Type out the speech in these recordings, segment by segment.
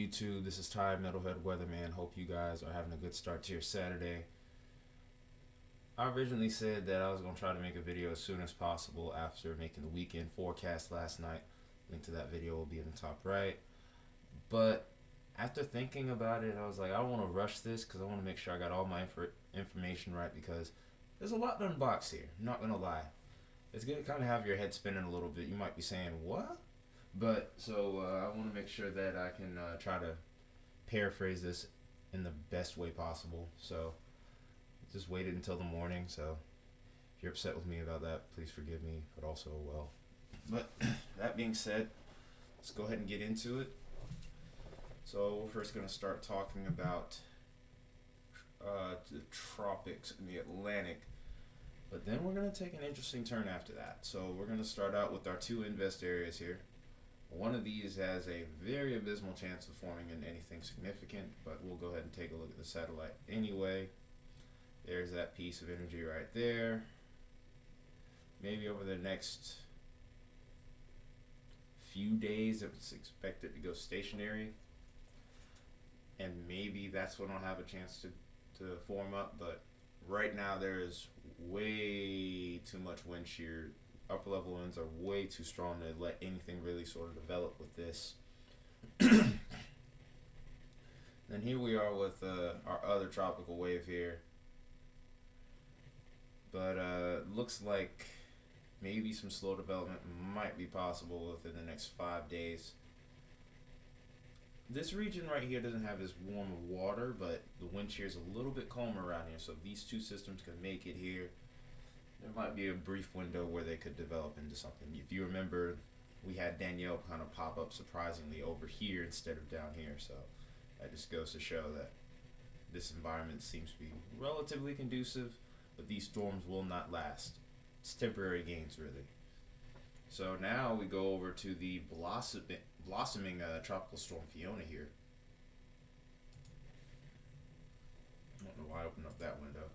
YouTube? This is Ty, Metalhead Weatherman. Hope you guys are having a good start to your Saturday. I originally said that I was going to try to make a video as soon as possible after making the weekend forecast last night. Link to that video will be in the top right. But after thinking about it, I was like, I don't want to rush this because I want to make sure I got all my information right because there's a lot to unbox here. I'm not going to lie. It's going to kind of have your head spinning a little bit. You might be saying, what? But so I want to make sure that I can try to paraphrase this in the best way possible. So just waited until the morning. So if you're upset with me about that, please forgive me. But also, well. But that being said, let's go ahead and get into it. So we're first going to start talking about the tropics in the Atlantic. But then we're going to take an interesting turn after that. So we're going to start out with our two invest areas here. One of these has a very abysmal chance of forming in anything significant, but we'll go ahead and take a look at the satellite anyway. There's that piece of energy right there. Maybe over the next few days it's expected to go stationary, and maybe that's when I'll have a chance to form up, but right now there is way too much wind shear. Upper level winds are way too strong to let anything really sort of develop with this. Then here we are with our other tropical wave here. But looks like maybe some slow development might be possible within the next 5 days. This region right here doesn't have as warm of water, but the wind shear is a little bit calmer around here. So if these two systems can make it here, there might be a brief window where they could develop into something. If you remember, we had Danielle kind of pop up surprisingly over here instead of down here. So that just goes to show that this environment seems to be relatively conducive, but these storms will not last. It's temporary gains, really. So now we go over to the blossoming tropical storm Fiona here. I don't know why I opened up that window.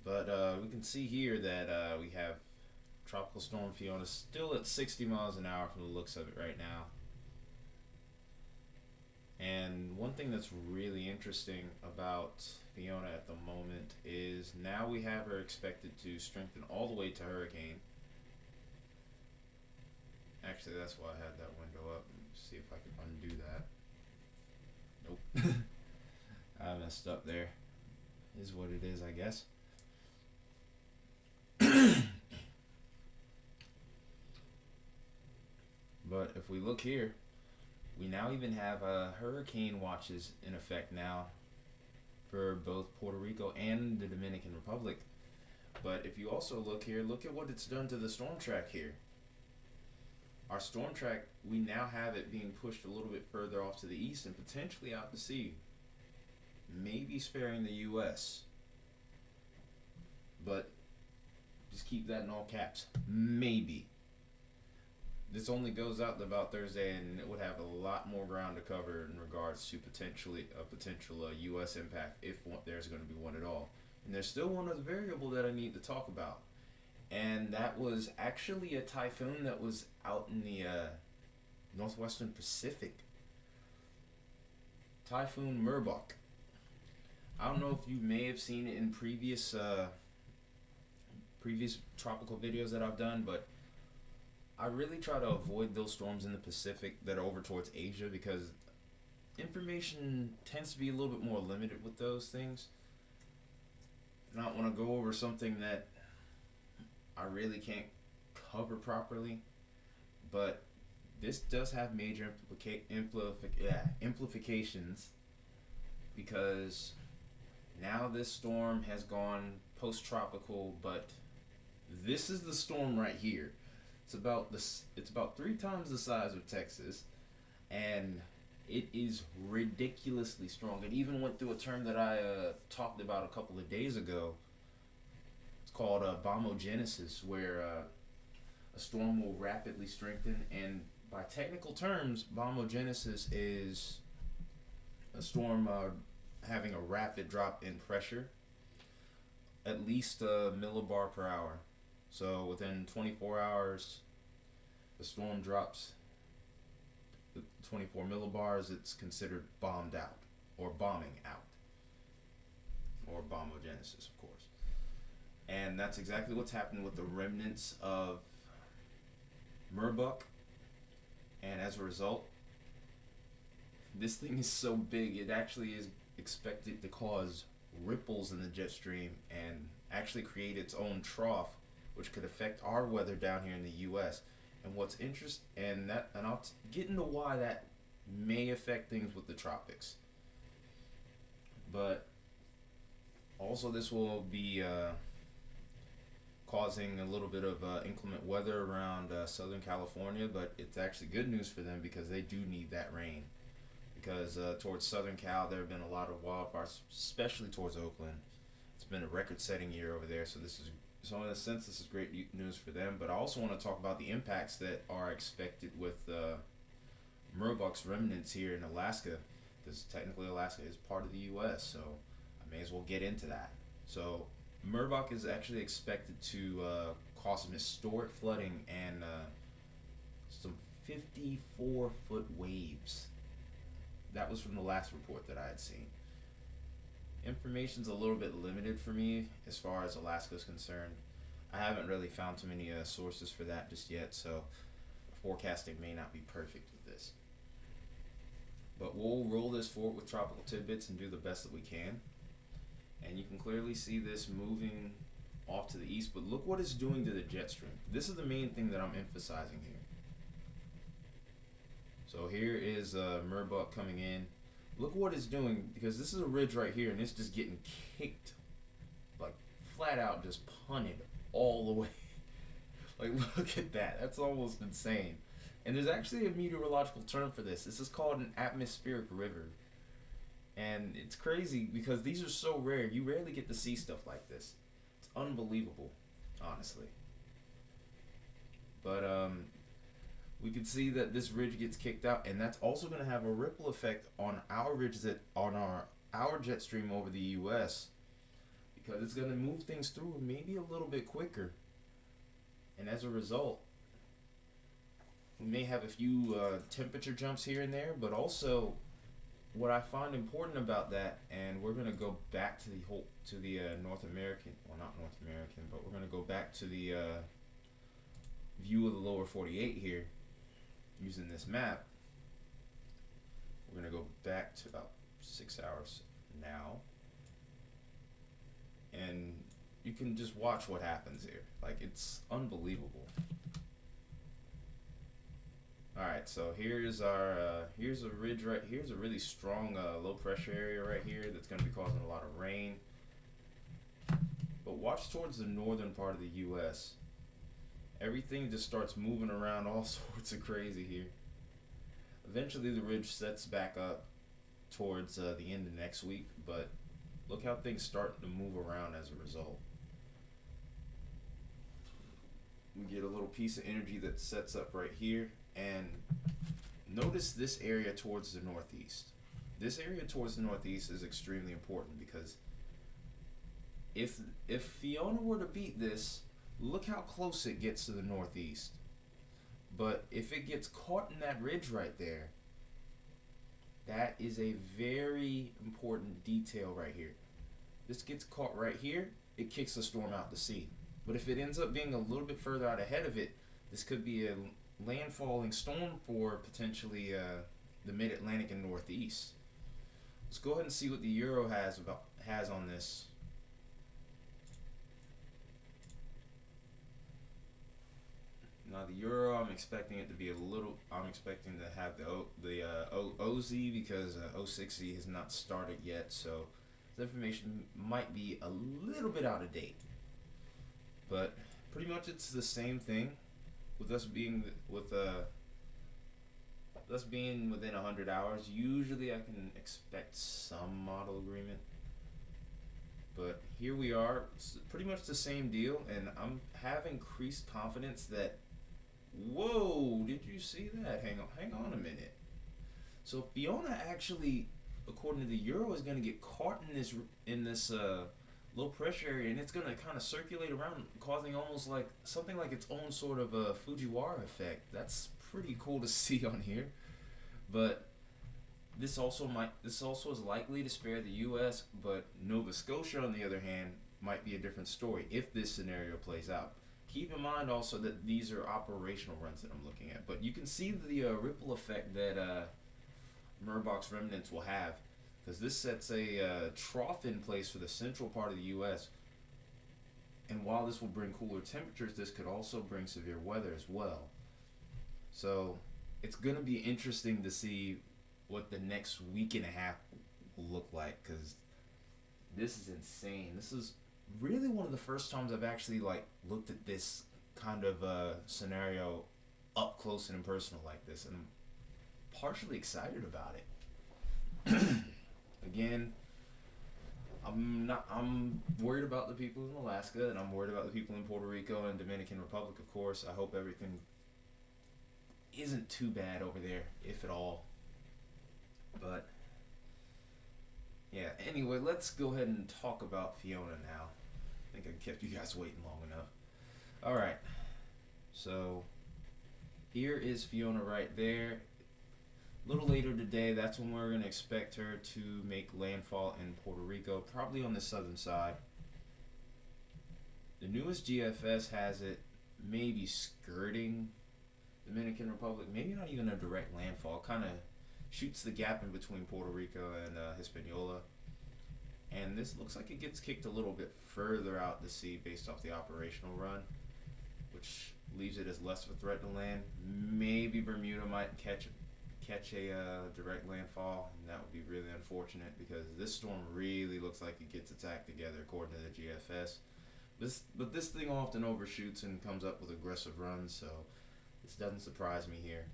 But we can see here that we have Tropical Storm Fiona still at 60 miles an hour from the looks of it right now. And one thing that's really interesting about Fiona at the moment is now we have her expected to strengthen all the way to hurricane. Actually, that's why I had that window up. Let's see if I can undo that. Nope. I messed up there. Is what it is, I guess. But if we look here, we now even have hurricane watches in effect now for both Puerto Rico and the Dominican Republic. But if you also look here, look at what it's done to the storm track here. Our storm track, we now have it being pushed a little bit further off to the east and potentially out to sea. Maybe sparing the U.S. But just keep that in all caps. Maybe. This only goes out to about Thursday, and it would have a lot more ground to cover in regards to potential U.S. impact if there's going to be one at all. And there's still one other variable that I need to talk about, and that was actually a typhoon that was out in the northwestern Pacific. Typhoon Merbok. I don't know if you may have seen it in previous tropical videos that I've done, but I really try to avoid those storms in the Pacific that are over towards Asia because information tends to be a little bit more limited with those things. And I don't want to go over something that I really can't cover properly, but this does have major implications because now this storm has gone post-tropical, but this is the storm right here. It's about 3 times the size of Texas, and it is ridiculously strong. It even went through a term that I talked about a couple of days ago. It's called bombogenesis, where a storm will rapidly strengthen, and by technical terms, bombogenesis is a storm having a rapid drop in pressure, at least a millibar per hour. So within 24 hours, the storm drops 24 millibars, it's considered bombed out or bombing out or bombogenesis, of course. And that's exactly what's happened with the remnants of Merbuk. And as a result, this thing is so big, it actually is expected to cause ripples in the jet stream and actually create its own trough, which could affect our weather down here in the U.S. And what's interesting, and I'll get into why that may affect things with the tropics. But also, this will be causing a little bit of inclement weather around Southern California, but it's actually good news for them because they do need that rain. Because towards Southern Cal, there have been a lot of wildfires, especially towards Oakland. It's been a record-setting year over there, so in a sense, this is great news for them. But I also want to talk about the impacts that are expected with Merbuk's remnants here in Alaska, because technically Alaska is part of the U.S., so I may as well get into that. So Merbuk is actually expected to cause some historic flooding and some 54-foot waves. That was from the last report that I had seen. Information's a little bit limited for me as far as Alaska is concerned. I haven't really found too many sources for that just yet, so forecasting may not be perfect with this. But we'll roll this forward with tropical tidbits and do the best that we can. And you can clearly see this moving off to the east, but look what it's doing to the jet stream. This is the main thing that I'm emphasizing here. So here is Merbuk coming in. Look what it's doing, because this is a ridge right here, and it's just getting kicked, like flat out, just punted all the way. Like, look at that. That's almost insane. And there's actually a meteorological term for this. This is called an atmospheric river. And it's crazy because these are so rare. You rarely get to see stuff like this. It's unbelievable, honestly. But we can see that this ridge gets kicked out, and that's also going to have a ripple effect on our ridge, that on our jet stream over the U.S., because it's going to move things through maybe a little bit quicker. And as a result, we may have a few temperature jumps here and there, but also what I find important about that, and we're going to go back to the North American, well, not North American, but we're going to go back to the view of the lower 48 here using this map. We're going to go back to about 6 hours now, and you can just watch what happens here. Like, it's unbelievable. Alright, so here's our here's a ridge right here's a really strong low pressure area right here that's going to be causing a lot of rain. But watch towards the northern part of the US. Everything just starts moving around all sorts of crazy here. Eventually the ridge sets back up towards the end of next week, but look how things start to move around as a result. We get a little piece of energy that sets up right here. And notice this area towards the northeast. This area towards the northeast is extremely important, because if Fiona were to beat this, look how close it gets to the northeast. But if it gets caught in that ridge right there, that is a very important detail right here. This gets caught right here, it kicks the storm out to sea. But if it ends up being a little bit further out ahead of it, this could be a landfalling storm for potentially the mid-Atlantic and northeast. Let's go ahead and see what the Euro has on this. Now the Euro, I'm expecting it to be I'm expecting to have the OZ, because 060 has not started yet, so the information might be a little bit out of date. But pretty much it's the same thing. With us being within 100 hours, usually I can expect some model agreement. But here we are, it's pretty much the same deal, and I'm have increased confidence that, whoa, did you see that? Hang on a minute. So Fiona actually, according to the Euro, is going to get caught in this low pressure area, and it's going to kind of circulate around, causing almost like something like its own sort of a Fujiwara effect. That's pretty cool to see on here. But this also is likely to spare the U.S., but Nova Scotia, on the other hand, might be a different story if this scenario plays out. Keep in mind also that these are operational runs that I'm looking at, but you can see the ripple effect that Murboch's remnants will have, because this sets a trough in place for the central part of the U.S. And while this will bring cooler temperatures, this could also bring severe weather as well. So it's going to be interesting to see what the next week and a half will look like, because this is insane. This is really one of the first times I've actually like looked at this kind of scenario up close and personal like this, and I'm partially excited about it. Again, I'm worried about the people in Alaska, and I'm worried about the people in Puerto Rico and Dominican Republic, of course. I hope everything isn't too bad over there, if at all. But yeah, anyway, let's go ahead and talk about Fiona now. I think I kept you guys waiting long enough. Alright, so here is Fiona right there. A little later today, that's when we're going to expect her to make landfall in Puerto Rico, probably on the southern side. The newest GFS has it maybe skirting Dominican Republic, maybe not even a direct landfall. Kind of shoots the gap in between Puerto Rico and Hispaniola. And this looks like it gets kicked a little bit further out to sea based off the operational run, which leaves it as less of a threat to land. Maybe Bermuda might catch a direct landfall, and that would be really unfortunate, because this storm really looks like it gets its act together according to the GFS. But this thing often overshoots and comes up with aggressive runs, so this doesn't surprise me here.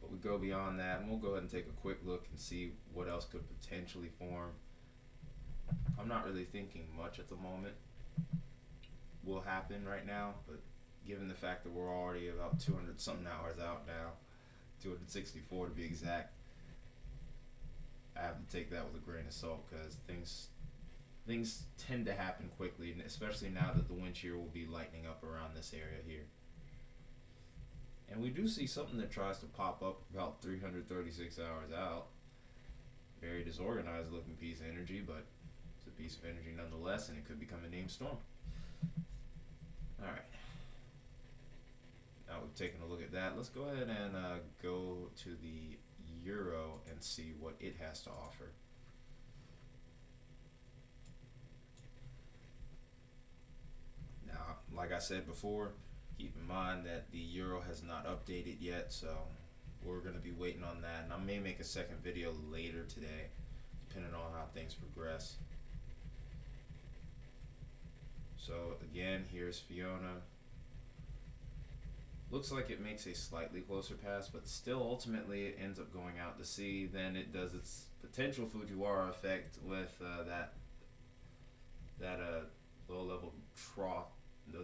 But we go beyond that, and we'll go ahead and take a quick look and see what else could potentially form. I'm not really thinking much at the moment will happen right now, but given the fact that we're already about 200 something hours out now, 264 to be exact, I have to take that with a grain of salt, because things tend to happen quickly, and especially now that the wind shear will be lightening up around this area here. And we do see something that tries to pop up about 336 hours out. Very disorganized looking piece of energy, but it's a piece of energy nonetheless, and it could become a named storm. Alright. Now we've taken a look at that. Let's go ahead and go to the Euro and see what it has to offer. Now, like I said before, keep in mind that the Euro has not updated yet, so we're going to be waiting on that. And I may make a second video later today, depending on how things progress. So again, here's Fiona. Looks like it makes a slightly closer pass, but still ultimately it ends up going out to sea. Then it does its potential Fujiwara effect with that low level trough,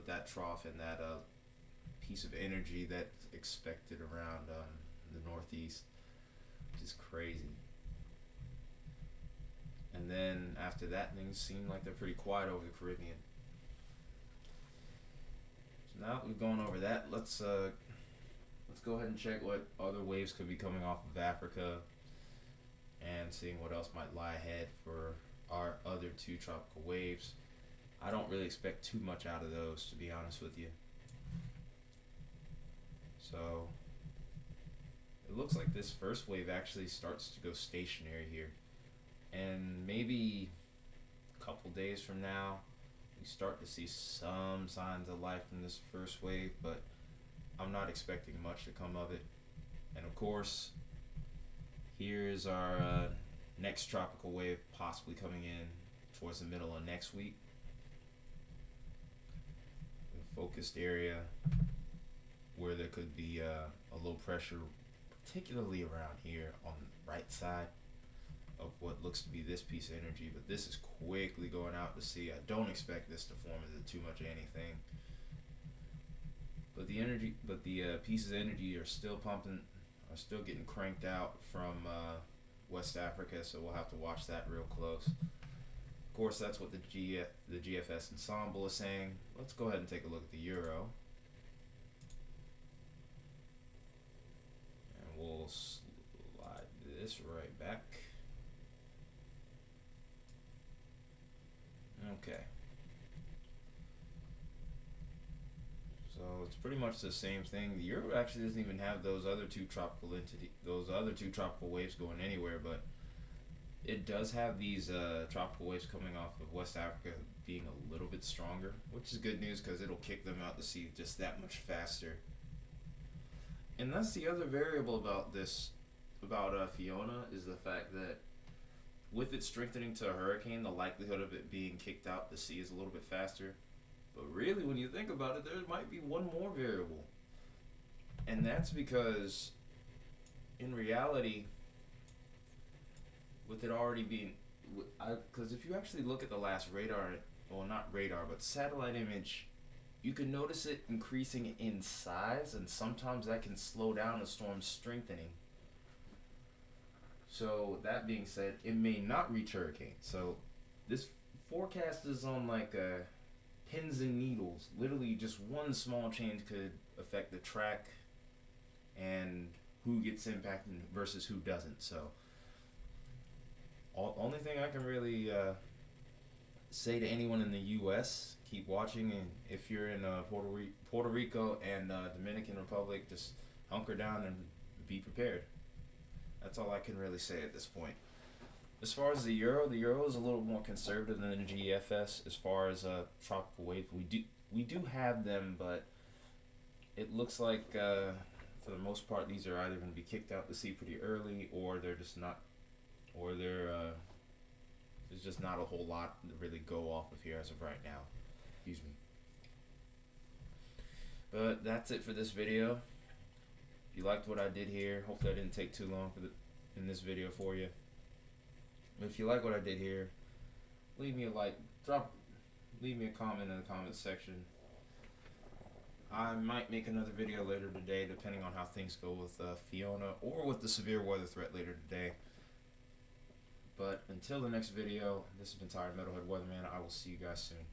that trough and that piece of energy that's expected around the northeast, which is crazy. And then after that, things seem like they're pretty quiet over the Caribbean. So now that we've gone over that, let's go ahead and check what other waves could be coming off of Africa, and seeing what else might lie ahead for our other two tropical waves. I don't really expect too much out of those, to be honest with you. So it looks like this first wave actually starts to go stationary here, and maybe a couple days from now we start to see some signs of life from this first wave, but I'm not expecting much to come of it. And of course, here's our next tropical wave possibly coming in towards the middle of next week. A focused area where there could be a low pressure, particularly around here on the right side of what looks to be this piece of energy, but this is quickly going out to sea. I don't expect this to form into too much of anything. But the pieces of energy are still pumping, are still getting cranked out from West Africa, so we'll have to watch that real close. Of course, that's what the GFS ensemble is saying. Let's go ahead and take a look at the Euro. slide this right back. Okay. So it's pretty much the same thing. The Euro actually doesn't even have those other two tropical waves going anywhere, but it does have these tropical waves coming off of West Africa being a little bit stronger, which is good news because it'll kick them out to sea just that much faster. And that's the other variable about Fiona, is the fact that with it strengthening to a hurricane, the likelihood of it being kicked out to sea is a little bit faster. But really, when you think about it, there might be one more variable. And that's because, in reality, with it already being... Because if you actually look at the last radar, well, not radar, but satellite image, you can notice it increasing in size, and sometimes that can slow down a storm's strengthening. So, that being said, it may not reach hurricane. So, this forecast is on like pins and needles. Literally, just one small change could affect the track and who gets impacted versus who doesn't. So, only thing I can really say to anyone in the U.S., keep watching, and if you're in Puerto Rico and Dominican Republic, just hunker down and be prepared. That's all I can really say at this point. As far as the Euro is a little more conservative than the GFS as far as tropical wave. We do have them, but it looks like for the most part these are either going to be kicked out to sea pretty early, or they're just not, or there's just not a whole lot to really go off of here as of right now. Excuse me. But that's it for this video. If you liked what I did here, hopefully I didn't take too long in this video for you. If you like what I did here, leave me a like, leave me a comment in the comment section. I might make another video later today, depending on how things go with Fiona, or with the severe weather threat later today. But until the next video, this has been Tired Metalhead Weatherman. I will see you guys soon.